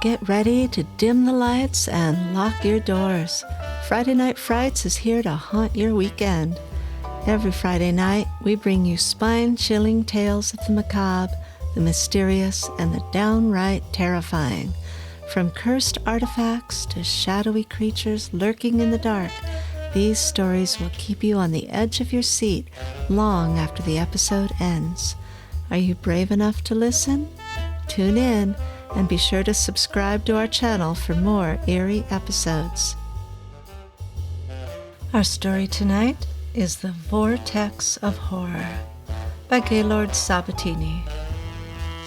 get ready to dim the lights and lock your doors. Friday Night Frights is here to haunt your weekend. Every Friday night, we bring you spine-chilling tales of the macabre, the mysterious, and the downright terrifying. From cursed artifacts to shadowy creatures lurking in the dark, these stories will keep you on the edge of your seat long after the episode ends. Are you brave enough to listen? Tune in and be sure to subscribe to our channel for more eerie episodes. Our story tonight is The Vortex of Horror by Gaylord Sabatini.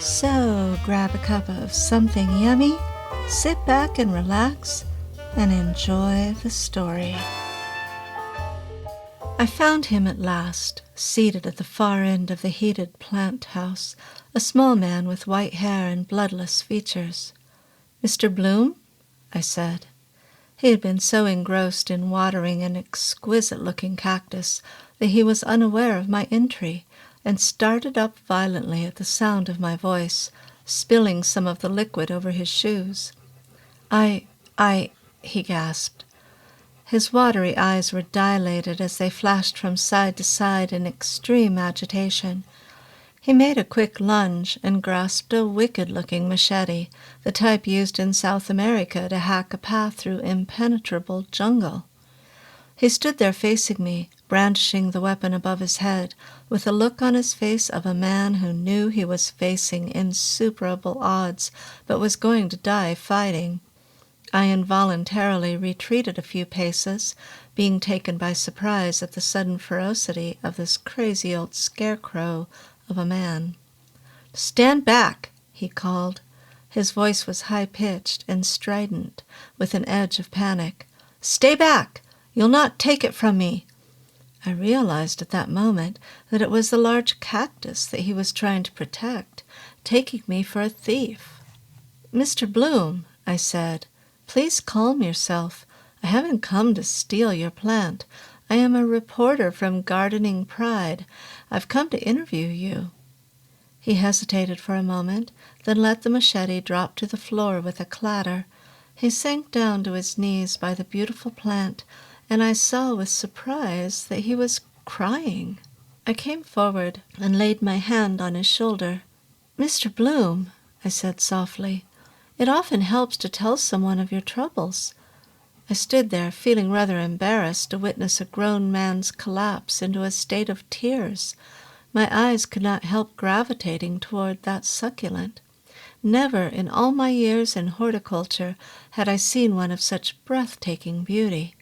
So grab a cup of something yummy, sit back and relax, and enjoy the story. I found him at last, seated at the far end of the heated plant house, a small man with white hair and bloodless features. "Mr. Bloom?" I said. He had been so engrossed in watering an exquisite-looking cactus that he was unaware of my entry, and started up violently at the sound of my voice, spilling some of the liquid over his shoes. He gasped. His watery eyes were dilated as they flashed from side to side in extreme agitation. He made a quick lunge and grasped a wicked-looking machete, the type used in South America to hack a path through impenetrable jungle. He stood there facing me, brandishing the weapon above his head, with the look on his face of a man who knew he was facing insuperable odds, but was going to die fighting. I involuntarily retreated a few paces, being taken by surprise at the sudden ferocity of this crazy old scarecrow of a man. "Stand back!" he called. His voice was high-pitched and strident, with an edge of panic. "Stay back! You'll not take it from me!" I realized at that moment that it was the large cactus that he was trying to protect, taking me for a thief. "Mr. Bloom," I said, "please calm yourself. I haven't come to steal your plant. I am a reporter from Gardening Pride. I've come to interview you." He hesitated for a moment, then let the machete drop to the floor with a clatter. He sank down to his knees by the beautiful plant, and I saw with surprise that he was crying. I came forward and laid my hand on his shoulder. "Mr. Bloom," I said softly, "it often helps to tell someone of your troubles." I stood there, feeling rather embarrassed to witness a grown man's collapse into a state of tears. My eyes could not help gravitating toward that succulent. Never in all my years in horticulture had I seen one of such breathtaking beauty.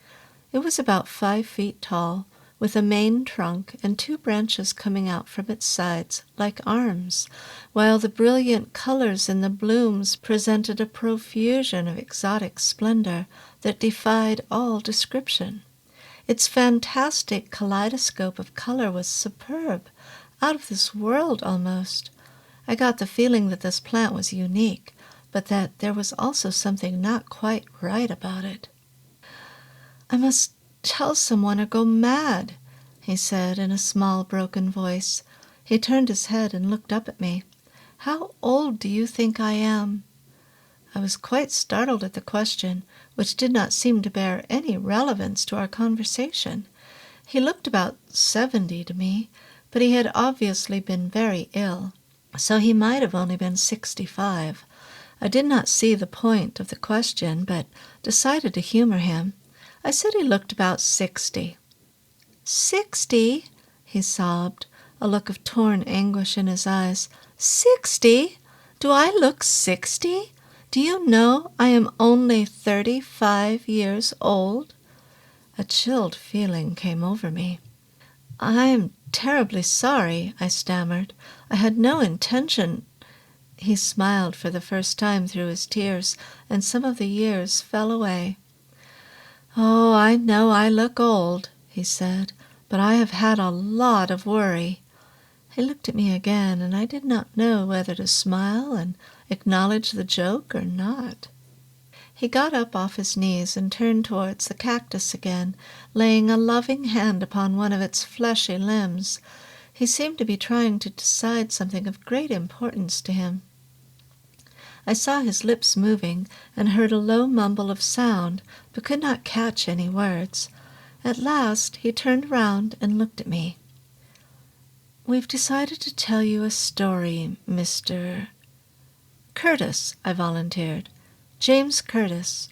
It was about 5 feet tall, with a main trunk and 2 branches coming out from its sides like arms, while the brilliant colors in the blooms presented a profusion of exotic splendor that defied all description. Its fantastic kaleidoscope of color was superb, out of this world almost. I got the feeling that this plant was unique, but that there was also something not quite right about it. "I must tell someone or go mad," he said in a small, broken voice. He turned his head and looked up at me. "How old do you think I am?" I was quite startled at the question, which did not seem to bear any relevance to our conversation. He looked about 70 to me, but he had obviously been very ill, so he might have only been 65. I did not see the point of the question, but decided to humor him. I said he looked about 60. "60?" he sobbed, a look of torn anguish in his eyes. "60? Do I look 60? Do you know I am only 35 years old?" A chilled feeling came over me. "I am terribly sorry," I stammered. "I had no intention—" He smiled for the first time through his tears, and some of the years fell away. "Oh, I know I look old," he said, "but I have had a lot of worry." He looked at me again, and I did not know whether to smile and acknowledge the joke or not. He got up off his knees and turned towards the cactus again, laying a loving hand upon one of its fleshy limbs. He seemed to be trying to decide something of great importance to him. I saw his lips moving and heard a low mumble of sound, but could not catch any words. At last he turned round and looked at me. "We've decided to tell you a story, Mr. Curtis," I volunteered. "James Curtis."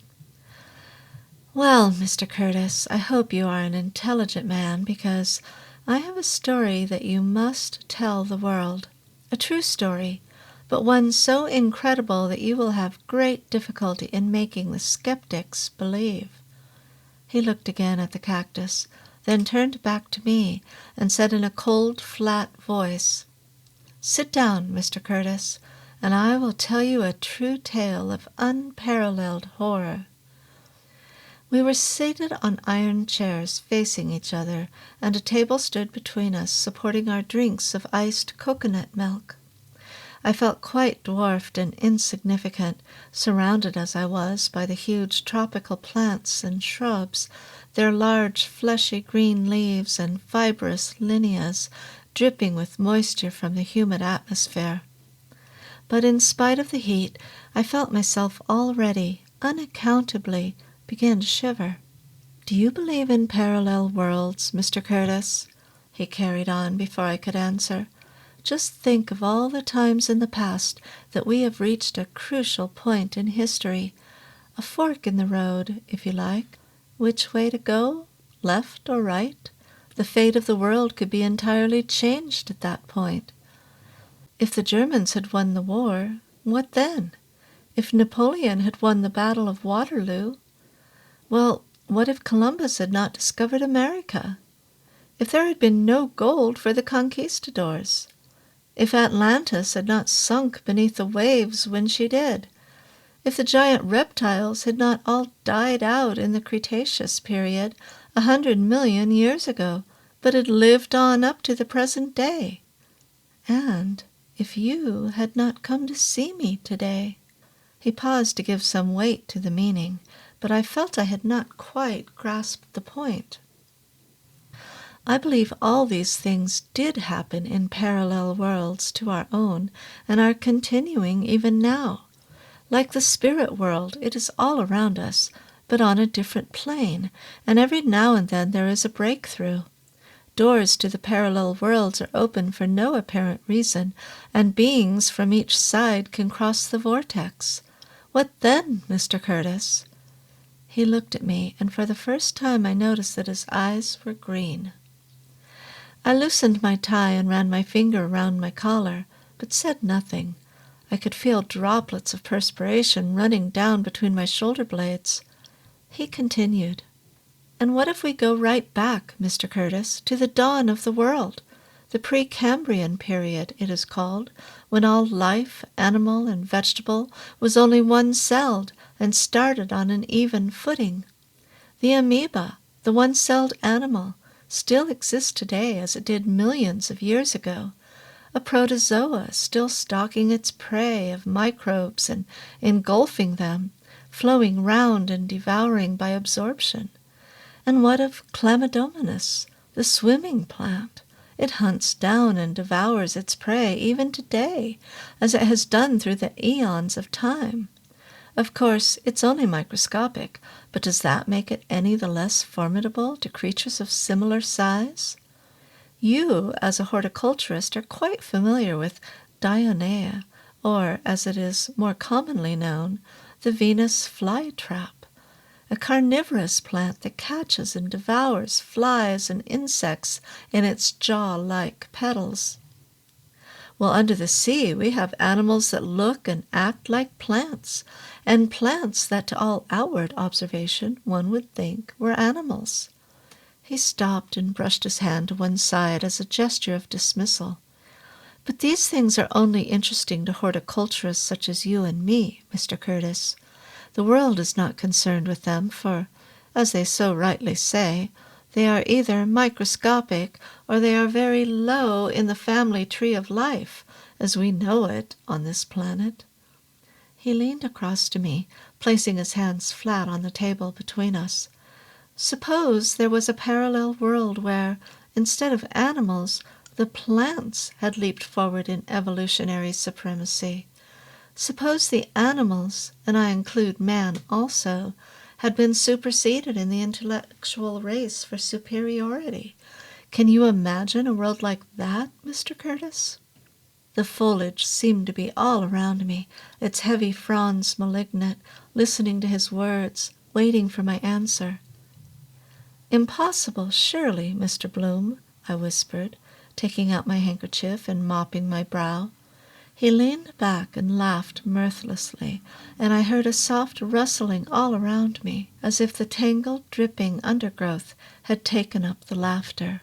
"Well, Mr. Curtis, I hope you are an intelligent man, because I have a story that you must tell the world. A true story, but one so incredible that you will have great difficulty in making the skeptics believe." He looked again at the cactus, then turned back to me and said in a cold, flat voice, "Sit down, Mr. Curtis, and I will tell you a true tale of unparalleled horror." We were seated on iron chairs facing each other, and a table stood between us, supporting our drinks of iced coconut milk. I felt quite dwarfed and insignificant, surrounded as I was by the huge tropical plants and shrubs, their large fleshy green leaves and fibrous lineas dripping with moisture from the humid atmosphere. But in spite of the heat, I felt myself already, unaccountably, begin to shiver. "Do you believe in parallel worlds, Mr. Curtis?" he carried on before I could answer. "Just think of all the times in the past that we have reached a crucial point in history, a fork in the road, if you like. Which way to go, left or right? The fate of the world could be entirely changed at that point. If the Germans had won the war, what then? If Napoleon had won the Battle of Waterloo, well, what if Columbus had not discovered America? If there had been no gold for the conquistadors? If Atlantis had not sunk beneath the waves when she did? If the giant reptiles had not all died out in the Cretaceous period 100 million years ago, but had lived on up to the present day? And if you had not come to see me today?" He paused to give some weight to the meaning, but I felt I had not quite grasped the point. I believe all these things did happen in parallel worlds to our own, and are continuing even now. Like the spirit world, it is all around us, but on a different plane, and every now and then there is a breakthrough. Doors to the parallel worlds are open for no apparent reason, and beings from each side can cross the vortex. What then, Mr. Curtis? He looked at me, and for the first time I noticed that his eyes were green. I loosened my tie and ran my finger around my collar, but said nothing. I could feel droplets of perspiration running down between my shoulder blades. He continued, "And what if we go right back, Mr. Curtis, to the dawn of the world, the Precambrian period, it is called, when all life, animal and vegetable, was only one-celled and started on an even footing? The amoeba, the one-celled animal, still exists today as it did millions of years ago, a protozoa still stalking its prey of microbes and engulfing them, flowing round and devouring by absorption. And what of Chlamydomonas, the swimming plant? It hunts down and devours its prey even today, as it has done through the eons of time. Of course, it's only microscopic, but does that make it any the less formidable to creatures of similar size? You, as a horticulturist, are quite familiar with Dionea, or, as it is more commonly known, the Venus flytrap, a carnivorous plant that catches and devours flies and insects in its jaw-like petals. Well, under the sea we have animals that look and act like plants, and plants that to all outward observation one would think were animals." He stopped and brushed his hand to one side as a gesture of dismissal. "But these things are only interesting to horticulturists such as you and me, Mr. Curtis. The world is not concerned with them, for, as they so rightly say, they are either microscopic or they are very low in the family tree of life, as we know it on this planet." He leaned across to me, placing his hands flat on the table between us. "Suppose there was a parallel world where, instead of animals, the plants had leaped forward in evolutionary supremacy. Suppose the animals, and I include man also, had been superseded in the intellectual race for superiority. Can you imagine a world like that, Mr. Curtis? The foliage seemed to be all around me, its heavy fronds malignant, listening to his words, waiting for my answer. "Impossible, surely, Mr. Bloom," I whispered, taking out my handkerchief and mopping my brow. He leaned back and laughed mirthlessly, and I heard a soft rustling all around me, as if the tangled, dripping undergrowth had taken up the laughter.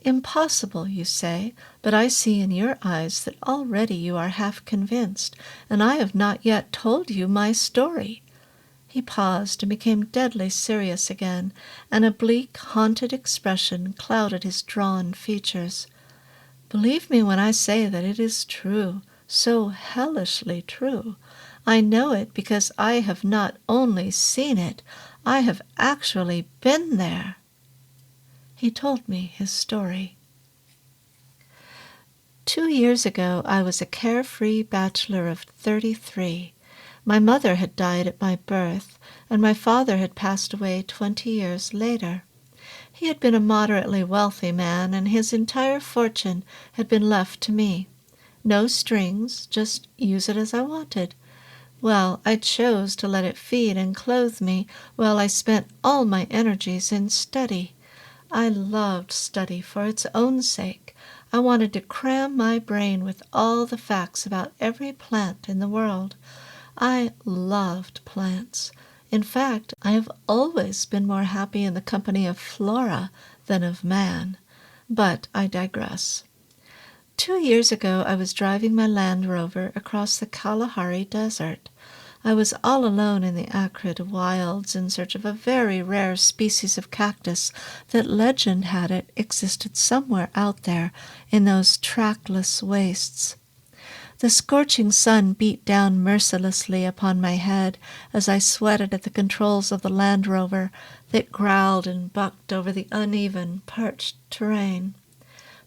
"Impossible, you say, but I see in your eyes that already you are half convinced, and I have not yet told you my story." He paused and became deadly serious again, and a bleak, haunted expression clouded his drawn features. "Believe me when I say that it is true, so hellishly true. I know it because I have not only seen it, I have actually been there." He told me his story. 2 years ago, I was a carefree bachelor of 33. My mother had died at my birth, and my father had passed away 20 years later. He had been a moderately wealthy man, and his entire fortune had been left to me. No strings, just use it as I wanted. Well, I chose to let it feed and clothe me while I spent all my energies in study. I loved study for its own sake. I wanted to cram my brain with all the facts about every plant in the world. I loved plants. In fact, I have always been more happy in the company of Flora than of man. But I digress. 2 years ago, I was driving my Land Rover across the Kalahari Desert. I was all alone in the acrid wilds in search of a very rare species of cactus that legend had it existed somewhere out there in those trackless wastes. The scorching sun beat down mercilessly upon my head as I sweated at the controls of the Land Rover that growled and bucked over the uneven, parched terrain.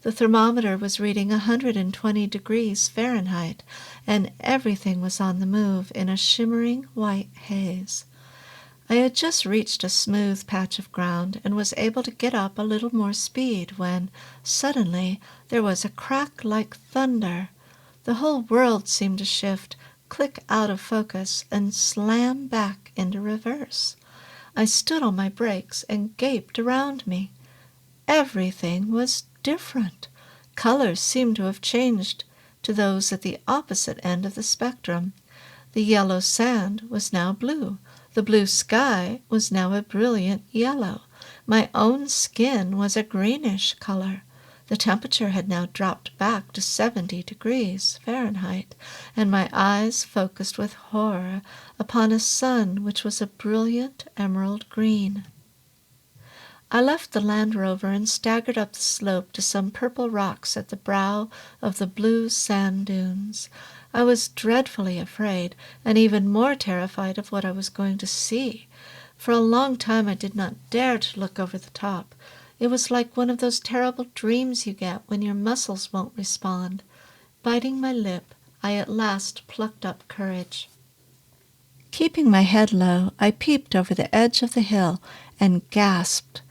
The thermometer was reading 120 degrees Fahrenheit, and everything was on the move in a shimmering white haze. I had just reached a smooth patch of ground and was able to get up a little more speed when, suddenly, there was a crack like thunder. The whole world seemed to shift, click out of focus, and slam back into reverse. I stood on my brakes and gaped around me. Everything was different. Colors seemed to have changed to those at the opposite end of the spectrum. The yellow sand was now blue. The blue sky was now a brilliant yellow. My own skin was a greenish color. The temperature had now dropped back to 70 degrees Fahrenheit, and my eyes focused with horror upon a sun which was a brilliant emerald green. I left the Land Rover and staggered up the slope to some purple rocks at the brow of the blue sand dunes. I was dreadfully afraid, and even more terrified of what I was going to see. For a long time I did not dare to look over the top. It was like one of those terrible dreams you get when your muscles won't respond. Biting my lip, I at last plucked up courage. Keeping my head low, I peeped over the edge of the hill and gasped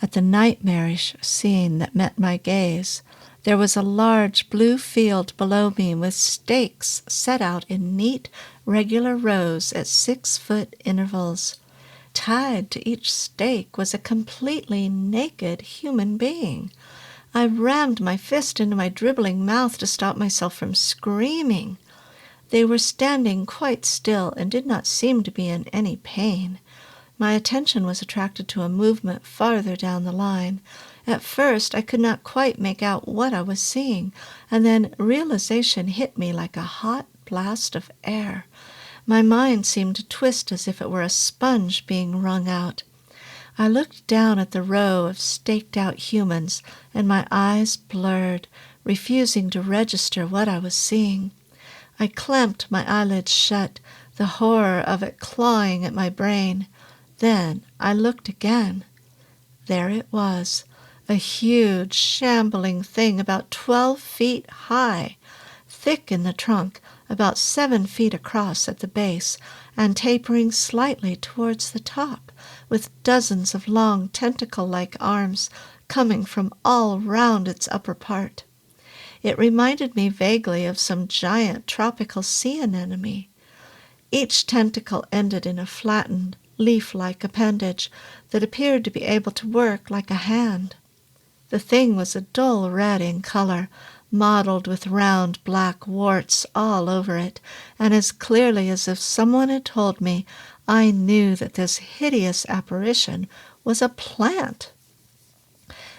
at the nightmarish scene that met my gaze. There was a large blue field below me with stakes set out in neat, regular rows at 6-foot intervals. Tied to each stake was a completely naked human being. I rammed my fist into my dribbling mouth to stop myself from screaming. They were standing quite still and did not seem to be in any pain. My attention was attracted to a movement farther down the line. At first I could not quite make out what I was seeing, and then realization hit me like a hot blast of air. My mind seemed to twist as if it were a sponge being wrung out. I looked down at the row of staked-out humans, and my eyes blurred, refusing to register what I was seeing. I clamped my eyelids shut, the horror of it clawing at my brain. Then I looked again. There it was, a huge, shambling thing about 12 feet high, thick in the trunk, about 7 feet across at the base and tapering slightly towards the top, with dozens of long tentacle-like arms coming from all round its upper part. It reminded me vaguely of some giant tropical sea anemone. Each tentacle ended in a flattened, leaf-like appendage that appeared to be able to work like a hand. The thing was a dull red in color, mottled with round black warts all over it, and as clearly as if someone had told me, I knew that this hideous apparition was a plant.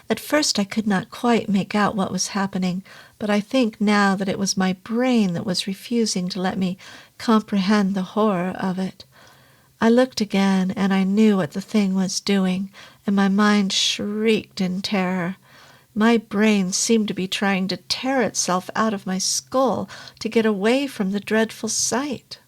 At first I could not quite make out what was happening, but I think now that it was my brain that was refusing to let me comprehend the horror of it. I looked again, and I knew what the thing was doing, and my mind shrieked in terror. My brain seemed to be trying to tear itself out of my skull to get away from the dreadful sight.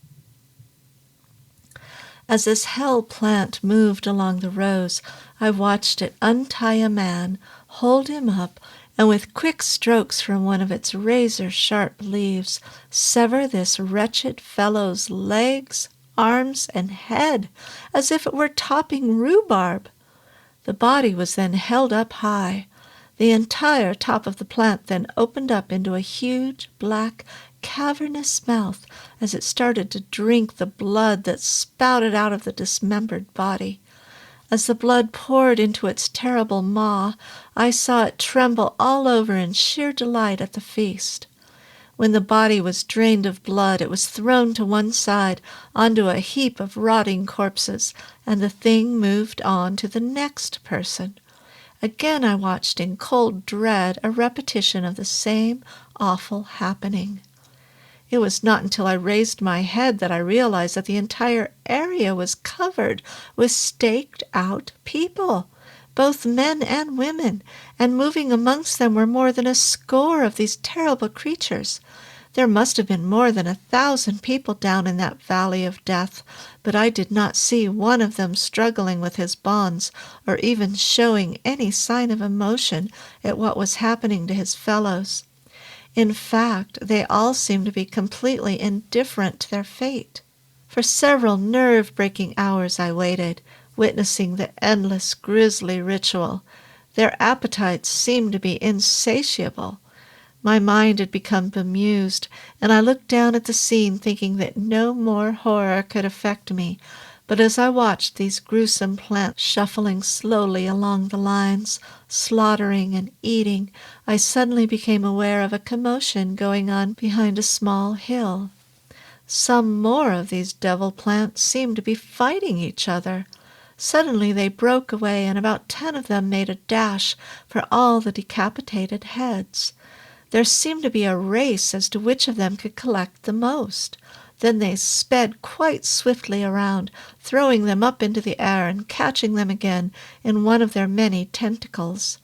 As this hell plant moved along the rows, I watched it untie a man, hold him up, and with quick strokes from one of its razor-sharp leaves, sever this wretched fellow's legs, arms, and head, as if it were topping rhubarb. The body was then held up high. The entire top of the plant then opened up into a huge, black, cavernous mouth as it started to drink the blood that spouted out of the dismembered body. As the blood poured into its terrible maw, I saw it tremble all over in sheer delight at the feast. When the body was drained of blood, it was thrown to one side onto a heap of rotting corpses, and the thing moved on to the next person. Again I watched in cold dread a repetition of the same awful happening. It was not until I raised my head that I realized that the entire area was covered with staked-out people, both men and women, and moving amongst them were more than a score of these terrible creatures. There must have been more than 1,000 people down in that valley of death, but I did not see one of them struggling with his bonds or even showing any sign of emotion at what was happening to his fellows. In fact, they all seemed to be completely indifferent to their fate. For several nerve-breaking hours I waited, witnessing the endless grisly ritual. Their appetites seemed to be insatiable. My mind had become bemused, and I looked down at the scene thinking that no more horror could affect me. But as I watched these gruesome plants shuffling slowly along the lines, slaughtering and eating, I suddenly became aware of a commotion going on behind a small hill. Some more of these devil plants seemed to be fighting each other. Suddenly they broke away, and about 10 of them made a dash for all the decapitated heads. There seemed to be a race as to which of them could collect the most. Then they sped quite swiftly around, throwing them up into the air and catching them again in one of their many tentacles.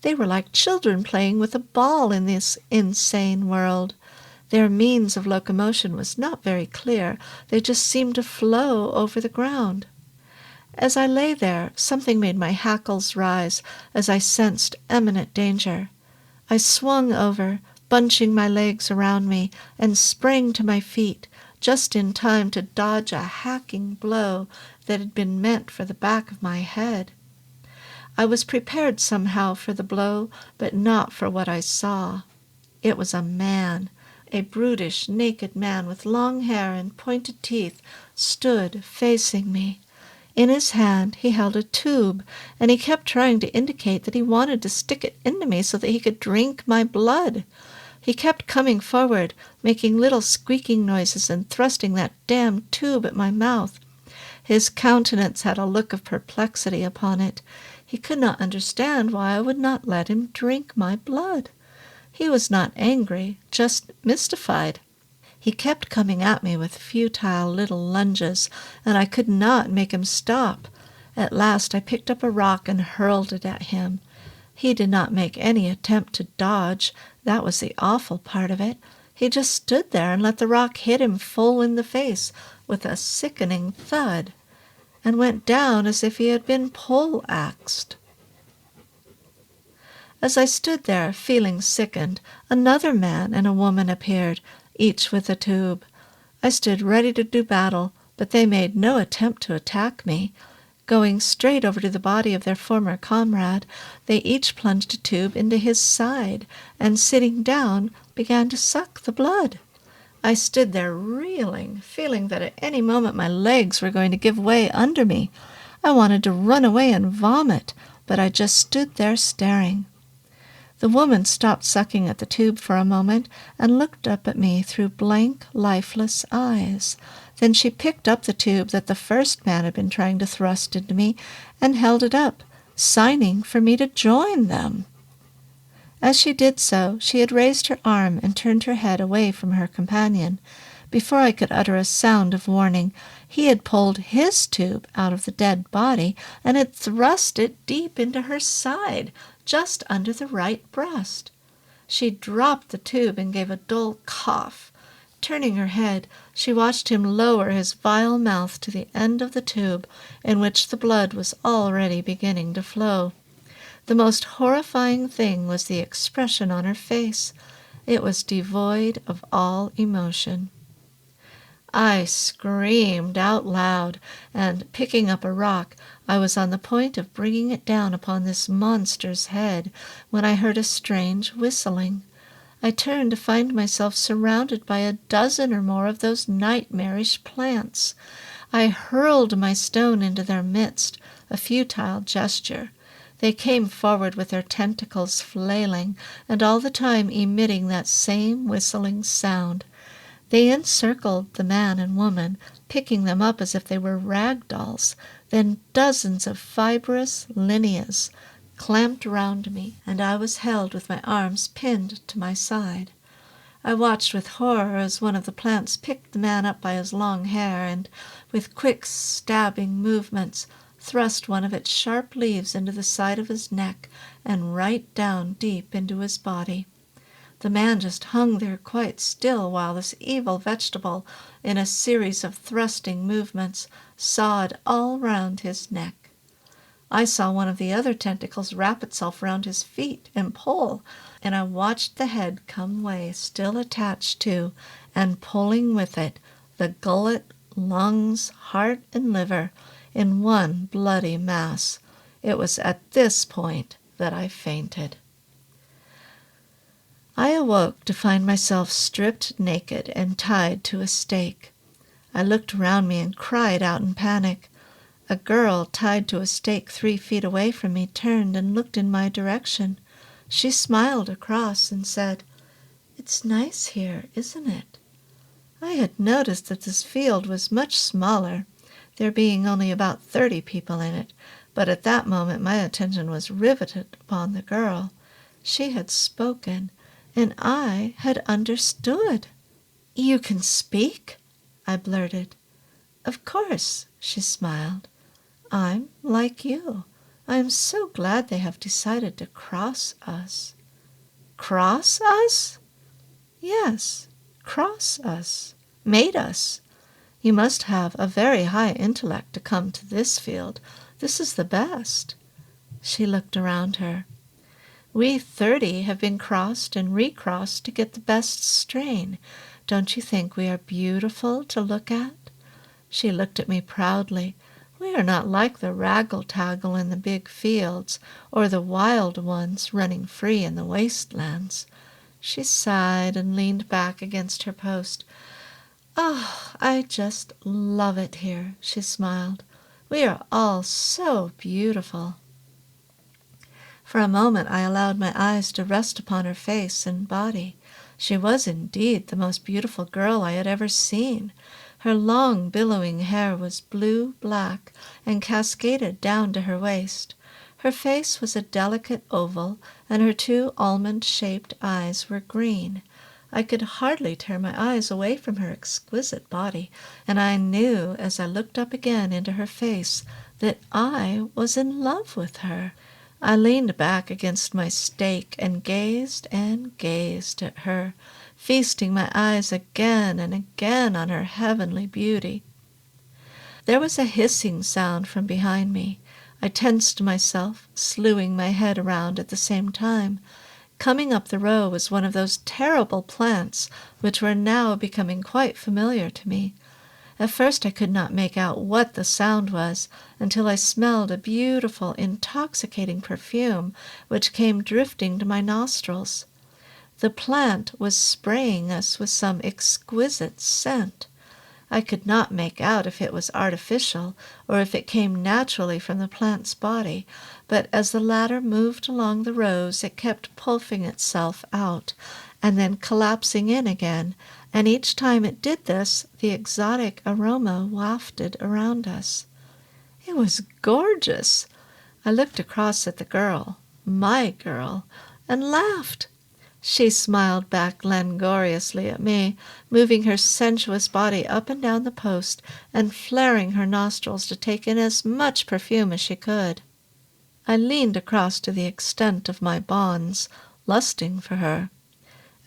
They were like children playing with a ball in this insane world. Their means of locomotion was not very clear. They just seemed to flow over the ground. As I lay there, something made my hackles rise as I sensed imminent danger. I swung over, bunching my legs around me, and sprang to my feet, just in time to dodge a hacking blow that had been meant for the back of my head. I was prepared somehow for the blow, but not for what I saw. It was a man. A brutish, naked man with long hair and pointed teeth stood facing me. In his hand he held a tube, and he kept trying to indicate that he wanted to stick it into me so that he could drink my blood. He kept coming forward, making little squeaking noises and thrusting that damned tube at my mouth. His countenance had a look of perplexity upon it. He could not understand why I would not let him drink my blood. He was not angry, just mystified. He kept coming at me with futile little lunges, and I could not make him stop. At last I picked up a rock and hurled it at him. He did not make any attempt to dodge. That was the awful part of it. He just stood there and let the rock hit him full in the face with a sickening thud, and went down as if he had been pole-axed. As I stood there, feeling sickened, another man and a woman appeared, each with a tube. I stood ready to do battle, but they made no attempt to attack me. Going straight over to the body of their former comrade, they each plunged a tube into his side, and sitting down, began to suck the blood. I stood there reeling, feeling that at any moment my legs were going to give way under me. I wanted to run away and vomit, but I just stood there staring. The woman stopped sucking at the tube for a moment and looked up at me through blank, lifeless eyes. Then she picked up the tube that the first man had been trying to thrust into me and held it up, signing for me to join them. As she did so, she had raised her arm and turned her head away from her companion. Before I could utter a sound of warning, he had pulled his tube out of the dead body and had thrust it deep into her side, just under the right breast. She dropped the tube and gave a dull cough. Turning her head, she watched him lower his vile mouth to the end of the tube, in which the blood was already beginning to flow. The most horrifying thing was the expression on her face. It was devoid of all emotion. I screamed out loud, and, picking up a rock, I was on the point of bringing it down upon this monster's head, when I heard a strange whistling. I turned to find myself surrounded by a dozen or more of those nightmarish plants. I hurled my stone into their midst, a futile gesture. They came forward with their tentacles flailing, and all the time emitting that same whistling sound. They encircled the man and woman, picking them up as if they were rag dolls. Then dozens of fibrous lineas clamped round me, and I was held with my arms pinned to my side. I watched with horror as one of the plants picked the man up by his long hair and, with quick stabbing movements, thrust one of its sharp leaves into the side of his neck and right down deep into his body. The man just hung there quite still while this evil vegetable, in a series of thrusting movements, sawed all round his neck. I saw one of the other tentacles wrap itself round his feet and pull, and I watched the head come away, still attached to, and pulling with it, the gullet, lungs, heart, and liver, in one bloody mass. It was at this point that I fainted. I awoke to find myself stripped naked and tied to a stake. I looked around me and cried out in panic. A girl tied to a stake 3 feet away from me turned and looked in my direction. She smiled across and said, "It's nice here, isn't it?" I had noticed that this field was much smaller, there being only about 30 people in it, but at that moment my attention was riveted upon the girl. She had spoken, and I had understood. "You can speak?" I blurted. "Of course," she smiled. "I'm like you. I am so glad they have decided to cross us." "Cross us?" "Yes, cross us. Made us. You must have a very high intellect to come to this field. This is the best." She looked around her. "We 30 have been crossed and recrossed to get the best strain. Don't you think we are beautiful to look at?" She looked at me proudly. "We are not like the raggle-taggle in the big fields, or the wild ones running free in the wastelands." She sighed and leaned back against her post. "Oh, I just love it here," she smiled. "We are all so beautiful." For a moment I allowed my eyes to rest upon her face and body. She was indeed the most beautiful girl I had ever seen. Her long billowing hair was blue-black and cascaded down to her waist. Her face was a delicate oval, and her 2 almond-shaped eyes were green. I could hardly tear my eyes away from her exquisite body, and I knew as I looked up again into her face that I was in love with her. I leaned back against my stake and gazed at her, feasting my eyes again and again on her heavenly beauty. There was a hissing sound from behind me. I tensed myself, slewing my head around at the same time. Coming up the row was one of those terrible plants which were now becoming quite familiar to me. At first I could not make out what the sound was until I smelled a beautiful, intoxicating perfume which came drifting to my nostrils. The plant was spraying us with some exquisite scent. I could not make out if it was artificial or if it came naturally from the plant's body, but as the latter moved along the rows it kept puffing itself out and then collapsing in again, and each time it did this the exotic aroma wafted around us. It was gorgeous. I looked across at the girl, my girl, and laughed. She smiled back languorously at me, moving her sensuous body up and down the post and flaring her nostrils to take in as much perfume as she could. I leaned across to the extent of my bonds, lusting for her.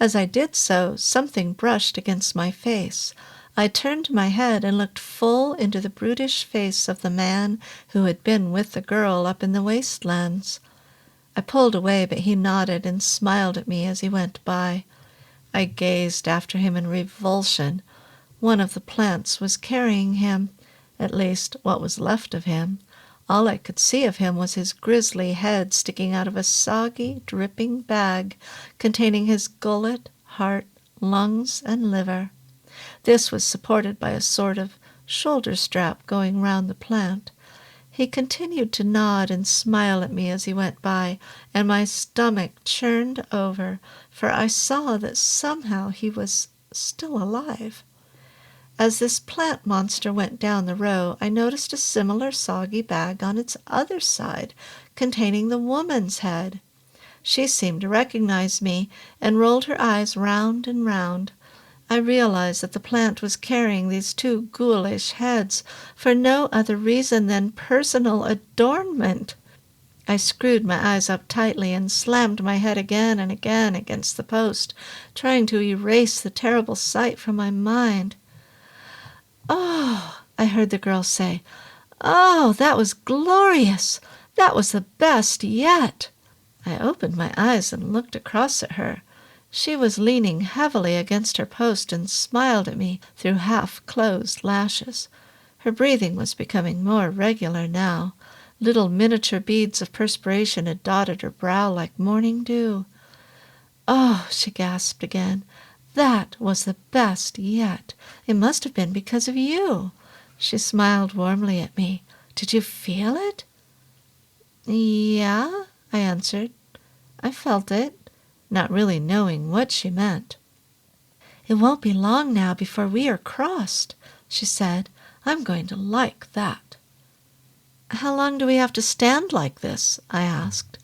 As I did so, something brushed against my face. I turned my head and looked full into the brutish face of the man who had been with the girl up in the wastelands. I pulled away, but he nodded and smiled at me as he went by. I gazed after him in revulsion. One of the plants was carrying him, at least what was left of him. All I could see of him was his grisly head sticking out of a soggy, dripping bag containing his gullet, heart, lungs, and liver. This was supported by a sort of shoulder strap going round the plant. He continued to nod and smile at me as he went by, and my stomach churned over, for I saw that somehow he was still alive. As this plant monster went down the row, I noticed a similar soggy bag on its other side, containing the woman's head. She seemed to recognize me, and rolled her eyes round and round. I realized that the plant was carrying these two ghoulish heads for no other reason than personal adornment. I screwed my eyes up tightly and slammed my head again and again against the post, trying to erase the terrible sight from my mind. "Oh," I heard the girl say, "oh, that was glorious! That was the best yet!" I opened my eyes and looked across at her. She was leaning heavily against her post and smiled at me through half-closed lashes. Her breathing was becoming more regular now. Little miniature beads of perspiration had dotted her brow like morning dew. "Oh," she gasped again, "that was the best yet. It must have been because of you." She smiled warmly at me. "Did you feel it?" "Yeah," I answered. "I felt it," not really knowing what she meant. "It won't be long now before we are crossed," she said. "I'm going to like that." "How long do we have to stand like this?" I asked.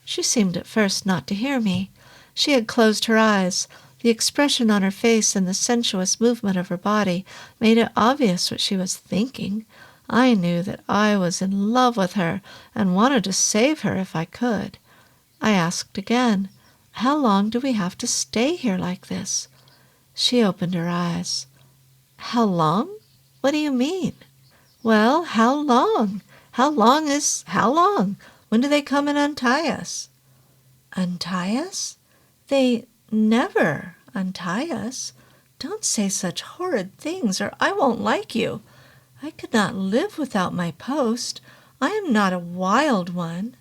She seemed at first not to hear me. She had closed her eyes. The expression on her face and the sensuous movement of her body made it obvious what she was thinking. I knew that I was in love with her and wanted to save her if I could. I asked again, "How long do we have to stay here like this?" She opened her eyes. "How long? What do you mean?" "Well, how long? How long is how long? When do they come and untie us?" "Untie us? They never untie us. Don't say such horrid things, or I won't like you. I could not live without my post. I am not a wild one."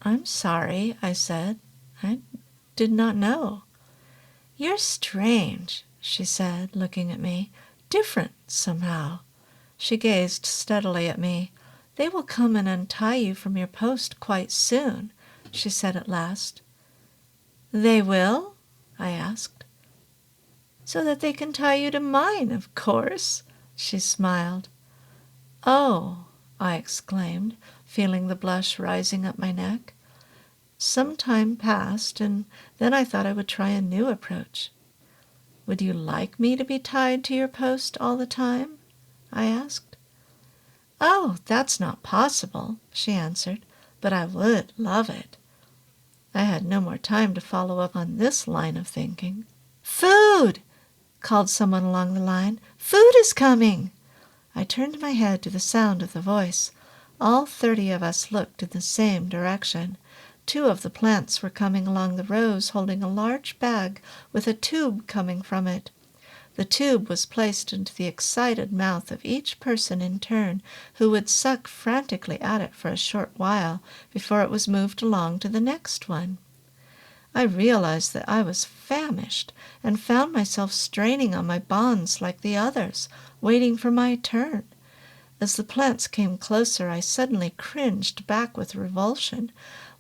"I'm sorry," I said. "I did not know." "You're strange," she said, looking at me. "Different, somehow." She gazed steadily at me. "They will come and untie you from your post quite soon," she said at last. "They will?" I asked. "So that they can tie you to mine, of course," she smiled. "Oh," I exclaimed, feeling the blush rising up my neck. Some time passed, and then I thought I would try a new approach. "Would you like me to be tied to your post all the time?" I asked. "Oh, that's not possible," she answered, "but I would love it." I had no more time to follow up on this line of thinking. "Food!" called someone along the line. "Food is coming!" I turned my head to the sound of the voice. All 30 of us looked in the same direction. 2 of the plants were coming along the rows holding a large bag with a tube coming from it. The tube was placed into the excited mouth of each person in turn, who would suck frantically at it for a short while before it was moved along to the next one. I realized that I was famished, and found myself straining on my bonds like the others, waiting for my turn. As the plants came closer, I suddenly cringed back with revulsion.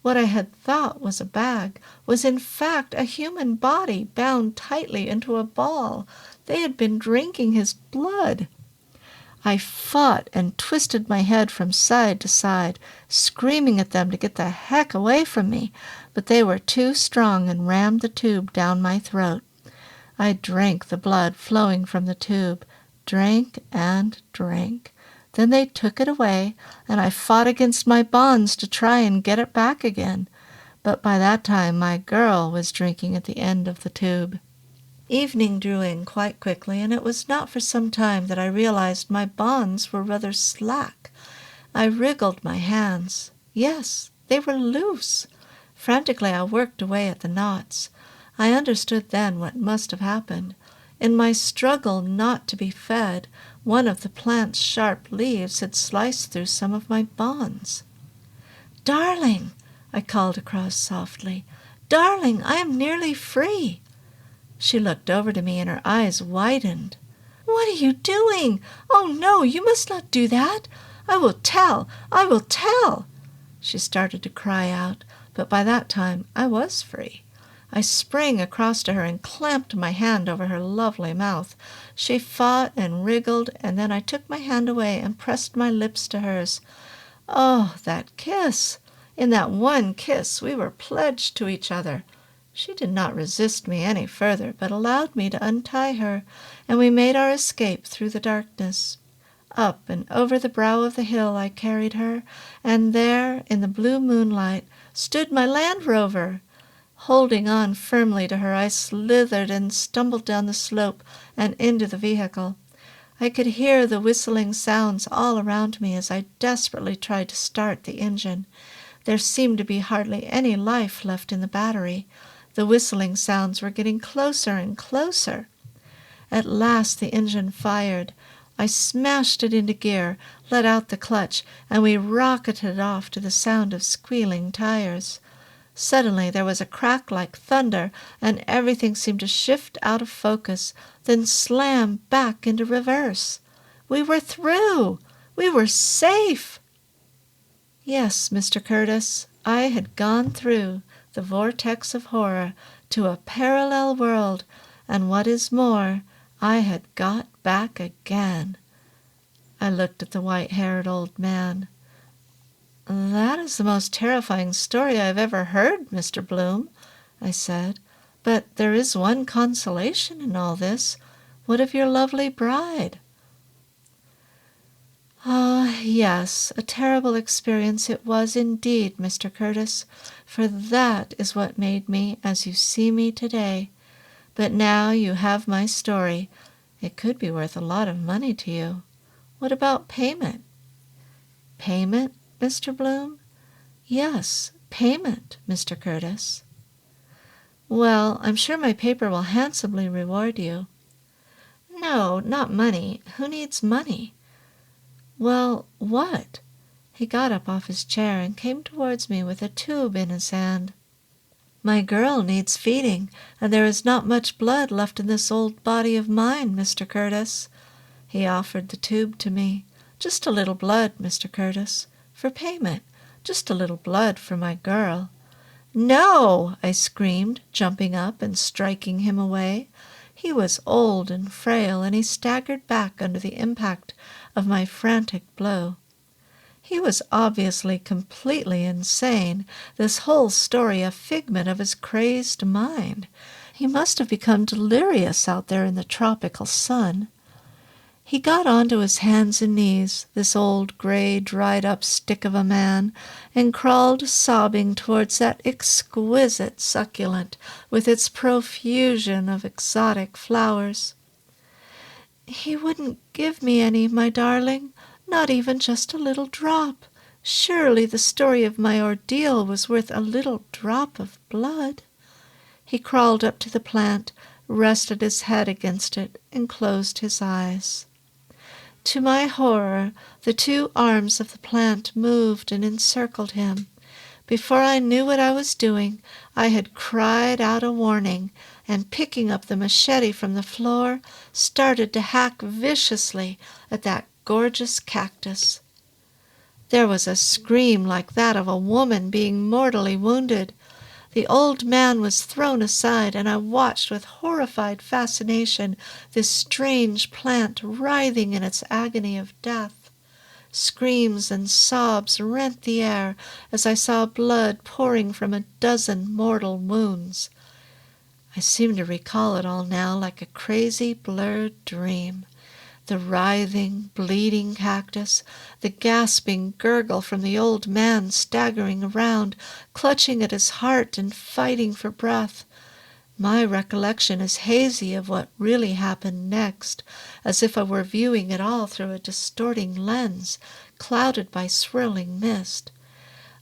What I had thought was a bag was in fact a human body bound tightly into a ball. They had been drinking his blood. I fought and twisted my head from side to side, screaming at them to get the heck away from me, but they were too strong and rammed the tube down my throat. I drank the blood flowing from the tube, drank and drank. Then they took it away, and I fought against my bonds to try and get it back again. But by that time my girl was drinking at the end of the tube. Evening drew in quite quickly, and it was not for some time that I realized my bonds were rather slack. I wriggled my hands. Yes, they were loose. Frantically I worked away at the knots. I understood then what must have happened. In my struggle not to be fed, one of the plant's sharp leaves had sliced through some of my bonds. "Darling," I called across softly, "darling, I am nearly free." She looked over to me and her eyes widened. "What are you doing? Oh, no, you must not do that. I will tell. I will tell." She started to cry out, but by that time I was free. I sprang across to her and clamped my hand over her lovely mouth. She fought and wriggled, and then I took my hand away and pressed my lips to hers. Oh, that kiss! In that one kiss we were pledged to each other. She did not resist me any further, but allowed me to untie her, and we made our escape through the darkness. Up and over the brow of the hill I carried her, and there, in the blue moonlight, stood my Land Rover. Holding on firmly to her, I slithered and stumbled down the slope and into the vehicle. I could hear the whistling sounds all around me as I desperately tried to start the engine. There seemed to be hardly any life left in the battery. The whistling sounds were getting closer and closer. At last the engine fired. I smashed it into gear, let out the clutch, and we rocketed off to the sound of squealing tires. Suddenly there was a crack like thunder, and everything seemed to shift out of focus, then slam back into reverse. We were through! We were safe! Yes, Mr. Curtis, I had gone through the vortex of horror to a parallel world, and what is more, I had got back again. I looked at the white-haired old man. "That is the most terrifying story I have ever heard, Mr. Bloom," I said. "But there is one consolation in all this. What of your lovely bride?" "Ah, yes, a terrible experience it was indeed, Mr. Curtis, for that is what made me as you see me today. But now you have my story. It could be worth a lot of money to you. What about payment?" "Payment, Mr. Bloom?" "Yes, payment, Mr. Curtis." "Well, I'm sure my paper will handsomely reward you." "No, not money. Who needs money?" "Well, what?" He got up off his chair and came towards me with a tube in his hand. "My girl needs feeding, and there is not much blood left in this old body of mine, Mr. Curtis." He offered the tube to me. "Just a little blood, Mr. Curtis, for payment. Just a little blood for my girl." "No!" I screamed, jumping up and striking him away. He was old and frail, and he staggered back under the impact of my frantic blow. He was obviously completely insane, this whole story a figment of his crazed mind. He must have become delirious out there in the tropical sun. He got onto his hands and knees, this old gray dried-up stick of a man, and crawled sobbing towards that exquisite succulent with its profusion of exotic flowers. "He wouldn't give me any, my darling, not even just a little drop," Surely the story of my ordeal was worth a little drop of blood. He crawled up to the plant, rested his head against it, and closed his eyes. To my horror, the two arms of the plant moved and encircled him. Before I knew what I was doing, I had cried out a warning, and picking up the machete from the floor, started to hack viciously at that gorgeous cactus. There was a scream like that of a woman being mortally wounded. The old man was thrown aside, and I watched with horrified fascination this strange plant writhing in its agony of death. Screams and sobs rent the air as I saw blood pouring from a dozen mortal wounds. I seem to recall it all now like a crazy, blurred dream. The writhing, bleeding cactus, the gasping gurgle from the old man staggering around, clutching at his heart and fighting for breath. My recollection is hazy of what really happened next, as if I were viewing it all through a distorting lens, clouded by swirling mist.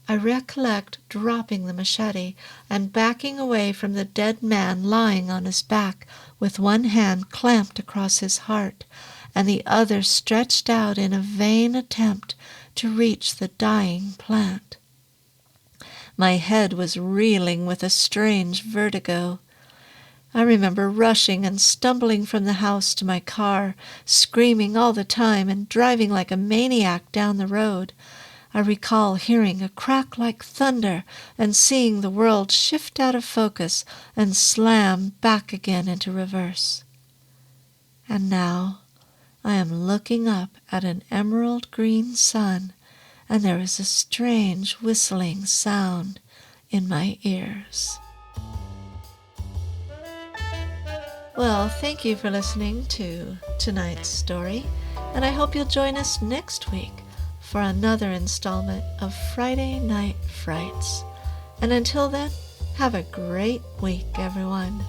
I recollect dropping the machete and backing away from the dead man lying on his back, with one hand clamped across his heart, and the other stretched out in a vain attempt to reach the dying plant. My head was reeling with a strange vertigo. I remember rushing and stumbling from the house to my car, screaming all the time and driving like a maniac down the road. I recall hearing a crack like thunder and seeing the world shift out of focus and slam back again into reverse. And now I am looking up at an emerald green sun, and there is a strange whistling sound in my ears. Well, thank you for listening to tonight's story, and I hope you'll join us next week for another installment of Friday Night Frights. And until then, have a great week, everyone.